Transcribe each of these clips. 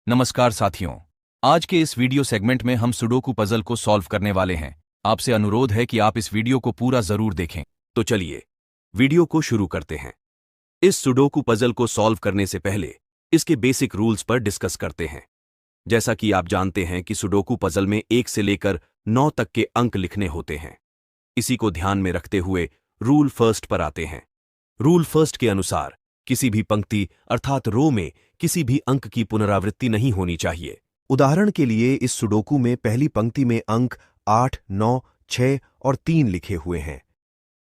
नमस्कार साथियों। आज के इस वीडियो सेगमेंट में हम सुडोकू पजल को सॉल्व करने वाले हैं। आपसे अनुरोध है कि आप इस वीडियो को पूरा जरूर देखें। तो चलिए वीडियो को शुरू करते हैं। इस सुडोकू पजल को सॉल्व करने से पहले इसके बेसिक रूल्स पर डिस्कस करते हैं। जैसा कि आप जानते हैं कि सुडोकू पजल में 1 से लेकर 9 तक के अंक लिखने होते हैं। इसी को ध्यान में रखते हुए रूल फर्स्ट पर आते हैं। रूल फर्स्ट के अनुसार किसी भी पंक्ति अर्थात रो में किसी भी अंक की पुनरावृत्ति नहीं होनी चाहिए। उदाहरण के लिए इस सुडोकू में पहली पंक्ति में अंक 8, 9, 6 और 3 लिखे हुए हैं।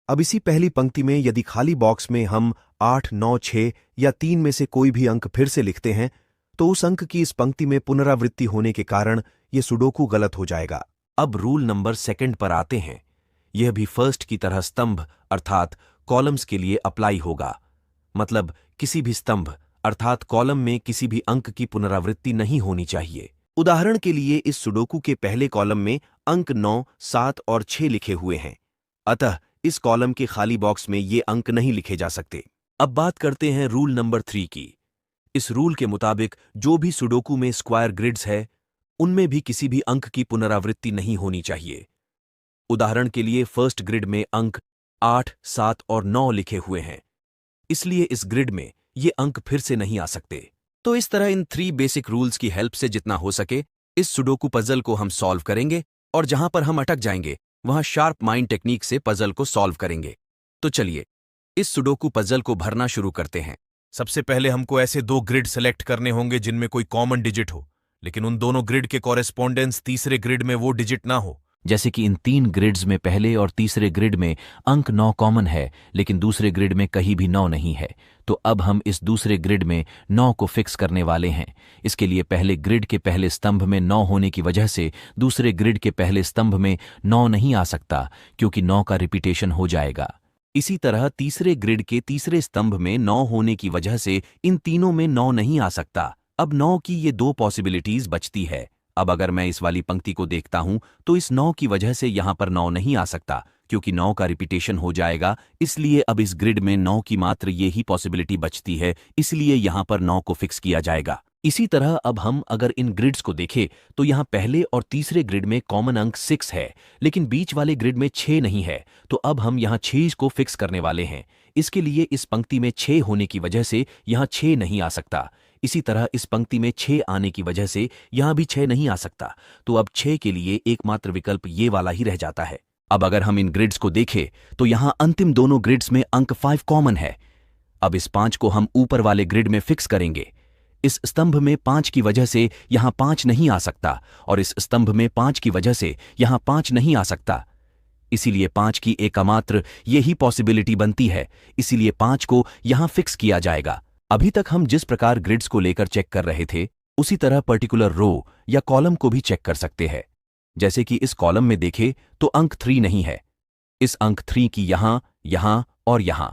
अब इसी पहली पंक्ति में यदि खाली बॉक्स में हम 8, 9, 6 या 3 में से कोई भी अंक फिर से लिखते हैं तो उस अंक की इस पंक्ति में पुनरावृत्ति होने के कारण यह सुडोकू गलत हो जाएगा। अब रूल नंबर सेकंड पर आते हैं। यह भी फर्स्ट की तरह स्तंभ अर्थात कॉलम्स के लिए अप्लाई होगा। मतलब किसी भी स्तंभ अर्थात कॉलम में किसी भी अंक की पुनरावृत्ति नहीं होनी चाहिए। उदाहरण के लिए इस सुडोकू के पहले कॉलम में अंक 9, 7 और 6 लिखे हुए हैं। अतः इस कॉलम के खाली बॉक्स में ये अंक नहीं लिखे जा सकते। अब बात करते हैं रूल नंबर 3 की। इस रूल के मुताबिक जो भी सुडोकू में स्क्वायर ग्रिड्स है उनमें भी किसी भी अंक की पुनरावृत्ति नहीं होनी चाहिए। उदाहरण के लिए फर्स्ट ग्रिड में अंक 8, 7 और 9 लिखे हुए हैं, इसलिए इस ग्रिड में ये अंक फिर से नहीं आ सकते। तो इस तरह इन 3 बेसिक रूल्स की हेल्प से जितना हो सके इस सुडोकू पजल को हम सॉल्व करेंगे और जहां पर हम अटक जाएंगे वहां शार्प माइंड टेक्निक से पजल को सॉल्व करेंगे। तो चलिए इस सुडोकू पजल को भरना शुरू करते हैं। सबसे पहले हमको ऐसे 2 ग्रिड सेलेक्ट करने होंगे जिनमें कोई कॉमन डिजिट हो, लेकिन उन दोनों ग्रिड के कॉरेस्पॉन्डेंस तीसरे ग्रिड में वो डिजिट ना हो। जैसे कि इन 3 ग्रिड्स में पहले और तीसरे ग्रिड में अंक 9 कॉमन है लेकिन दूसरे ग्रिड में कहीं भी 9 नहीं है। तो अब हम इस दूसरे ग्रिड में 9 को फिक्स करने वाले हैं। इसके लिए पहले ग्रिड के पहले स्तंभ में 9 होने की वजह से दूसरे ग्रिड के पहले स्तंभ में 9 नहीं आ सकता, क्योंकि 9 का रिपीटेशन हो जाएगा। इसी तरह तीसरे ग्रिड के तीसरे स्तंभ में 9 होने की वजह से इन तीनों में 9 नहीं आ सकता। अब 9 की ये 2 पॉसिबिलिटीज बचती है। अब अगर मैं इस वाली पंक्ति को देखता हूं तो इस 9 की वजह से यहां पर 9 नहीं आ सकता, क्योंकि 9 का रिपीटेशन हो जाएगा। इसलिए अब इस ग्रिड में 9 की मात्र ये ही पॉसिबिलिटी बचती है, इसलिए यहां पर 9 को फिक्स किया जाएगा। इसी तरह अब हम अगर इन ग्रिड्स को देखें तो यहां पहले और तीसरे ग्रिड में कॉमन अंक 6 है, लेकिन बीच वाले ग्रिड में 6 नहीं है। तो अब हम यहां 6 को फिक्स करने वाले हैं। इसके लिए इस पंक्ति में 6 होने की वजह से यहां 6 नहीं आ सकता। इसी तरह इस पंक्ति में 6 आने की वजह से यहां भी 6 नहीं आ सकता। तो अब 6 के लिए एकमात्र विकल्प ये वाला ही रह जाता है। अब अगर हम इन ग्रिड्स को देखें तो यहां अंतिम दोनों ग्रिड्स में अंक 5 कॉमन है। अब इस 5 को हम ऊपर वाले ग्रिड में फिक्स करेंगे। इस स्तंभ में 5 की वजह से यहां 5 नहीं आ सकता और इस स्तंभ में 5 की वजह से यहां 5 नहीं आ सकता। इसीलिए 5 की एकमात्र यही पॉसिबिलिटी बनती है, इसीलिए 5 को यहां फिक्स किया जाएगा। अभी तक हम जिस प्रकार ग्रिड्स को लेकर चेक कर रहे थे उसी तरह पर्टिकुलर रो या कॉलम को भी चेक कर सकते हैं। जैसे कि इस कॉलम में देखें तो अंक 3 नहीं है। इस अंक 3 की यहां, यहां और यहां,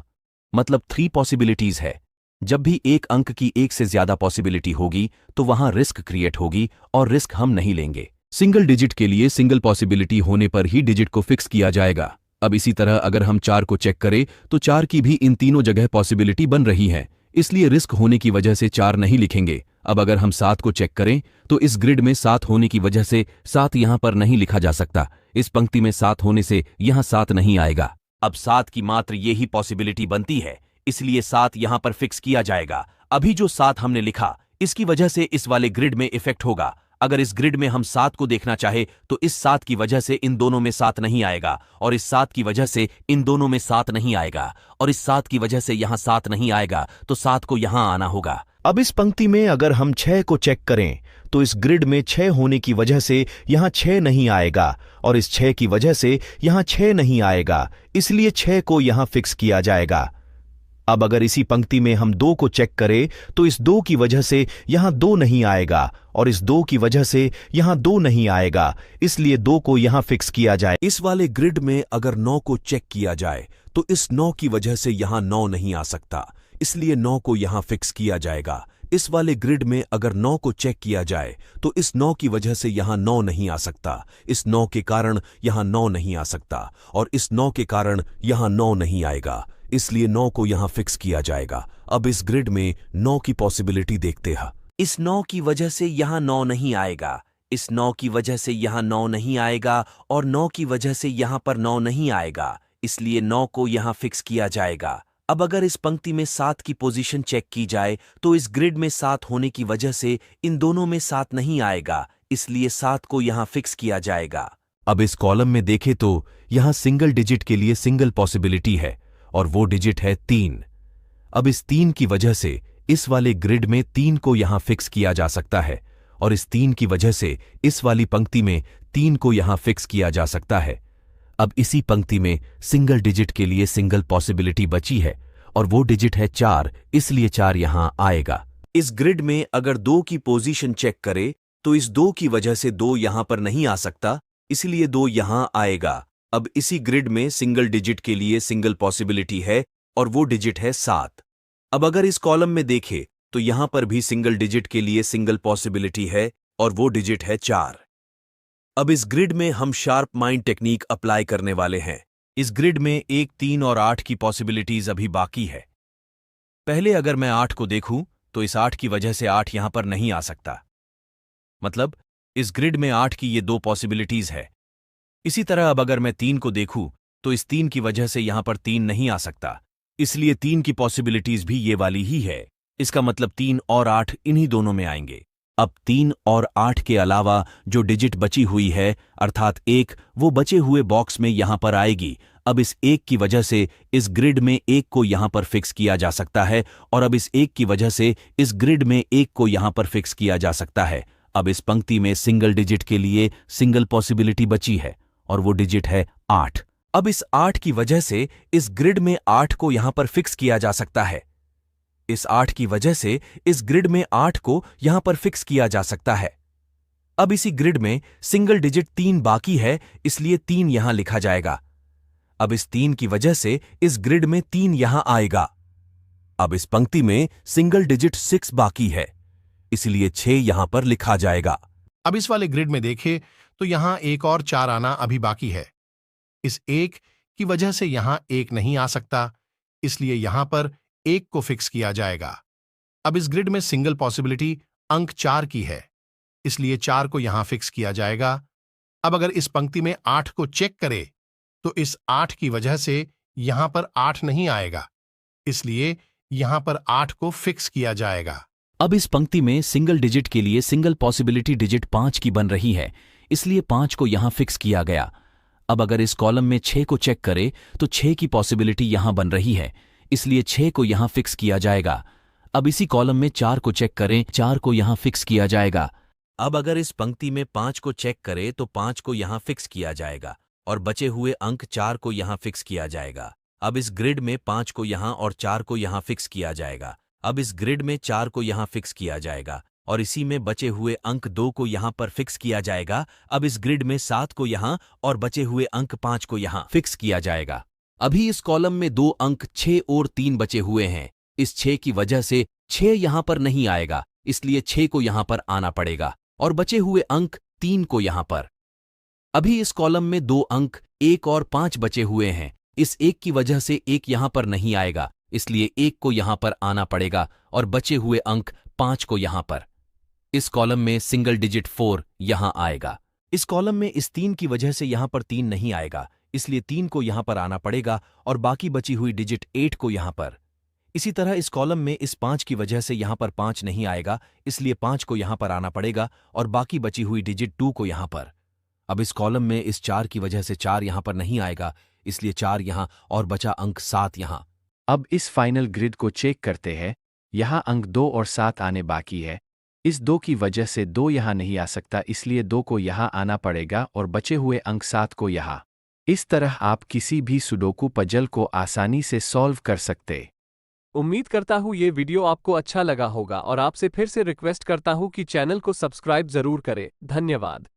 मतलब 3 पॉसिबिलिटीज है। जब भी एक अंक की एक से ज्यादा पॉसिबिलिटी होगी तो वहां रिस्क क्रिएट होगी और रिस्क हम नहीं लेंगे। सिंगल डिजिट के लिए सिंगल पॉसिबिलिटी होने पर ही डिजिट को फिक्स किया जाएगा। अब इसी तरह अगर हम 4 को चेक करें तो 4 की भी इन तीनों जगह पॉसिबिलिटी बन रही है, इसलिए रिस्क होने की वजह से 4 नहीं लिखेंगे। अब अगर हम 7 को चेक करें तो इस ग्रिड में 7 होने की वजह से 7 यहां पर नहीं लिखा जा सकता। इस पंक्ति में 7 होने से यहां 7 नहीं आएगा। अब 7 की मात्र यही पॉसिबिलिटी बनती है, इसलिए 7 यहां पर फिक्स किया जाएगा। अभी जो 7 हमने लिखा इसकी वजह से इस वाले ग्रिड में इफेक्ट होगा। अगर इस ग्रिड में हम 7 को देखना चाहे तो इस 7 की वजह से इन दोनों में 7 नहीं आएगा और इस 7 की वजह से इन दोनों में 7 नहीं आएगा और इस 7 की वजह से यहां 7 नहीं आएगा, तो 7 को यहां आना होगा। अब इस पंक्ति में अगर हम 6 को चेक करें तो इस ग्रिड में 6 होने की वजह से यहां 6 नहीं आएगा और इस 6 की वजह से यहां 6 नहीं आएगा, इसलिए 6 को यहां फिक्स किया जाएगा। अब अगर इसी पंक्ति में हम 2 को चेक करें तो इस 2 की वजह से यहां 2 नहीं आएगा और इस 2 की वजह से यहां 2 नहीं आएगा, इसलिए 2 को यहां फिक्स किया जाए। इस वाले ग्रिड में अगर 9 को चेक किया जाए तो इस 9 की वजह से यहां 9 नहीं आ सकता, इसलिए 9 को यहां फिक्स किया जाएगा। इस वाले ग्रिड में अगर 9 को चेक किया जाए तो इस 9 की वजह से यहां 9 नहीं आ सकता, इस 9 के कारण यहां 9 नहीं आ सकता और इस 9 के कारण यहां 9 नहीं आएगा, इसलिए 9 को यहां फिक्स किया जाएगा। अब इस ग्रिड में 9 की पॉसिबिलिटी देखते हैं। इस 9 की वजह से यहाँ 9 नहीं आएगा, इस 9 की वजह से यहाँ 9 नहीं आएगा और 9 की वजह से यहाँ पर 9 नहीं आएगा, इसलिए 9 को यहाँ फिक्स किया जाएगा। अब अगर इस पंक्ति में 7 की पोजीशन चेक की जाए तो इस ग्रिड में 7 होने की वजह से इन दोनों में 7 नहीं आएगा, इसलिए 7 को यहाँ फिक्स किया जाएगा। अब इस कॉलम में देखें तो यहां सिंगल डिजिट के लिए सिंगल पॉसिबिलिटी है और वो डिजिट है 3। अब इस 3 की वजह से इस वाले ग्रिड में 3 को यहां फिक्स किया जा सकता है और इस 3 की वजह से इस वाली पंक्ति में 3 को यहां फिक्स किया जा सकता है। अब इसी पंक्ति में सिंगल डिजिट के लिए सिंगल पॉसिबिलिटी बची है और वो डिजिट है 4, इसलिए 4 यहां आएगा। इस ग्रिड में अगर 2 की पोजीशन चेक करे तो इस 2 की वजह से 2 यहां पर नहीं आ सकता, इसलिए 2 यहां आएगा। अब इसी ग्रिड में सिंगल डिजिट के लिए सिंगल पॉसिबिलिटी है और वो डिजिट है 7। अब अगर इस कॉलम में देखें तो यहां पर भी सिंगल डिजिट के लिए सिंगल पॉसिबिलिटी है और वो डिजिट है 4। अब इस ग्रिड में हम शार्प माइंड टेक्निक अप्लाई करने वाले हैं। इस ग्रिड में 1, 3 और 8 की पॉसिबिलिटीज अभी बाकी है। पहले अगर मैं 8 को देखूं तो इस 8 की वजह से 8 यहां पर नहीं आ सकता, मतलब इस ग्रिड में 8 की ये 2 पॉसिबिलिटीज है। इसी तरह अब अगर मैं 3 को देखूं तो इस 3 की वजह से यहां पर 3 नहीं आ सकता, इसलिए 3 की पॉसिबिलिटीज भी ये वाली ही है। इसका मतलब 3 और 8 इन्हीं दोनों में आएंगे। अब 3 और 8 के अलावा जो डिजिट बची हुई है अर्थात 1, वो बचे हुए बॉक्स में यहां पर आएगी। अब इस 1 की वजह से इस ग्रिड में 1 को यहां पर फिक्स किया जा सकता है और अब इस 1 की वजह से इस ग्रिड में 1 को यहां पर फिक्स किया जा सकता है। अब इस पंक्ति में सिंगल डिजिट के लिए सिंगल पॉसिबिलिटी बची है और वो डिजिट है 8। अब इस 8 की वजह से इस ग्रिड में 8 को यहां पर फिक्स किया जा सकता है। इस 8 की वजह से इस ग्रिड में 8 को यहां पर फिक्स किया जा सकता है। अब इसी ग्रिड में सिंगल डिजिट 3 बाकी है, इसलिए 3 यहां लिखा जाएगा। अब इस 3 की वजह से इस ग्रिड में 3 यहां आएगा। अब इस पंक्ति में सिंगल डिजिट 6 बाकी है, इसलिए 6 यहां पर लिखा जाएगा। अब इस वाले ग्रिड में देखें तो यहां 1 और 4 आना अभी बाकी है। इस 1 की वजह से यहां 1 नहीं आ सकता, इसलिए यहां पर 1 को फिक्स किया जाएगा। अब इस ग्रिड में सिंगल पॉसिबिलिटी अंक 4 की है, इसलिए 4 को यहां फिक्स किया जाएगा। अब अगर इस पंक्ति में 8 को चेक करें तो इस 8 की वजह से यहां पर 8 नहीं आएगा, इसलिए यहां पर 8 को फिक्स किया जाएगा। अब इस पंक्ति में सिंगल डिजिट के लिए सिंगल पॉसिबिलिटी डिजिट 5 की बन रही है, इसलिए 5 को यहां फिक्स किया गया। अब अगर इस कॉलम में 6 को चेक करें तो 6 की पॉसिबिलिटी यहां बन रही है, इसलिए 6 को यहां फिक्स किया जाएगा। अब इसी कॉलम में 4 को चेक करें, 4 को यहां फिक्स किया जाएगा। अब अगर इस पंक्ति में 5 को चेक करें तो 5 को यहां फिक्स किया जाएगा और बचे हुए अंक 4 को यहां फिक्स किया जाएगा। अब इस ग्रिड में 5 को यहां और 4 को यहां फिक्स किया जाएगा। अब इस ग्रिड में 4 को यहां फिक्स किया जाएगा और इसी में बचे हुए अंक 2 को यहां पर फिक्स किया जाएगा। अब इस ग्रिड में 7 को यहां और बचे हुए अंक 5 को यहां फिक्स किया जाएगा। अभी इस कॉलम में 2 अंक 6 और 3 बचे हुए हैं। इस 6 की वजह से 6 यहां पर नहीं आएगा, इसलिए 6 को यहां पर आना पड़ेगा और बचे हुए अंक 3 को यहां पर। अभी इस कॉलम में 2 अंक 1 और 5 बचे हुए हैं। इस 1 की वजह से 1 यहां पर नहीं आएगा, इसलिए 1 को यहां पर आना पड़ेगा और बचे हुए अंक 5 को यहां पर। इस कॉलम में सिंगल डिजिट 4 यहां आएगा। इस कॉलम में इस 3 की वजह से यहां पर 3 नहीं आएगा, इसलिए 3 को यहां पर आना पड़ेगा और बाकी बची हुई डिजिट 8 को यहां पर। इसी तरह इस कॉलम में इस 5 की वजह से यहां पर 5 नहीं आएगा, इसलिए 5 को यहां पर आना पड़ेगा और बाकी बची हुई डिजिट 2 को यहां पर। अब इस कॉलम में इस 4 की वजह से 4 यहां पर नहीं आएगा, इसलिए 4 यहां और बचा अंक 7 यहां। अब इस फाइनल ग्रिड को चेक करते हैं। यहाँ अंक 2 और 7 आने बाकी है। इस 2 की वजह से 2 यहाँ नहीं आ सकता, इसलिए 2 को यहाँ आना पड़ेगा और बचे हुए अंक 7 को यहाँ। इस तरह आप किसी भी सुडोकू पजल को आसानी से सॉल्व कर सकते। उम्मीद करता हूँ ये वीडियो आपको अच्छा लगा होगा और आपसे फिर से रिक्वेस्ट करता हूँ कि चैनल को सब्सक्राइब जरूर करें। धन्यवाद।